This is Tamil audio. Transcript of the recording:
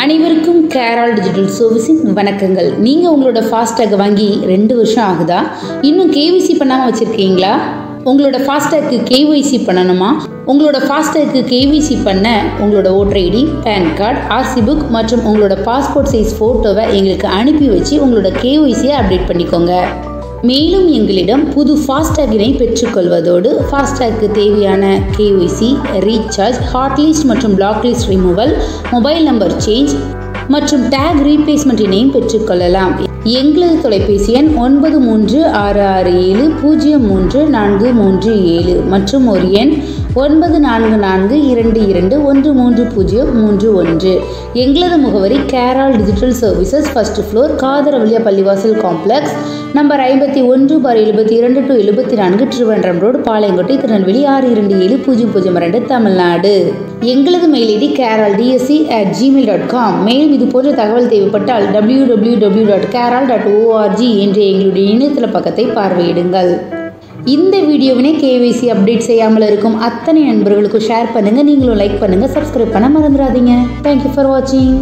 அனைவருக்கும் கேரால் டிஜிட்டல் சர்வீஸின் வணக்கங்கள். நீங்கள் உங்களோட ஃபாஸ்டேக் வாங்கி 2 வருஷம் ஆகுதா? இன்னும் கேவிசி பண்ணாமல் வச்சுருக்கீங்களா? உங்களோட ஃபாஸ்டேக்கு கேஒய்சி பண்ணணுமா? உங்களோட ஃபாஸ்டேக்கு கேவிசி பண்ண உங்களோட voter ID, PAN card, RC book மற்றும் உங்களோட பாஸ்போர்ட் சைஸ் ஃபோட்டோவை எங்களுக்கு அனுப்பி வச்சு உங்களோட கேஒய்சியை அப்டேட் பண்ணிக்கோங்க. மேலும் எங்களிடம் புது ஃபாஸ்டேகினை பெற்றுக்கொள்வதோடு ஃபாஸ்டேக்கு தேவையான கேஒய்சி, ரீசார்ஜ், ஹாட்லிஸ்ட் மற்றும் blacklist removal, mobile number change மற்றும் டேக் ரீப்ளேஸ்மெண்ட்டினையும் பெற்றுக்கொள்ளலாம். எங்களது தொலைபேசி எண் 9366703437 மற்றும் ஒரு எண் 9442213031. எங்களது முகவரி கேரால் டிஜிட்டல் சர்வீசஸ், ஃபர்ஸ்ட் ஃப்ளோர், காதரவலியா பள்ளிவாசல் complex, number 51/72-74, Trivandrum road, Palayamkottai, Tirunelveli 627002, Tamil Nadu. எங்களது மெயில் ஐடி keraldsc@gmail.com. மேலும் இது போன்ற தகவல் தேவைப்பட்டால் www.keral.org என்ற எங்களுடைய இணையதள பக்கத்தை பார்வையிடுங்கள். இந்த வீடியோவினை கேவிசி அப்டேட் செய்யாமல் இருக்கும் அத்தனை நண்பர்களுக்கும் ஷேர் பண்ணுங்கள். நீங்களும் லைக் பண்ணுங்கள், சப்ஸ்கிரைப் பண்ண மறந்துடாதீங்க. தேங்க்யூ ஃபார் வாட்சிங்.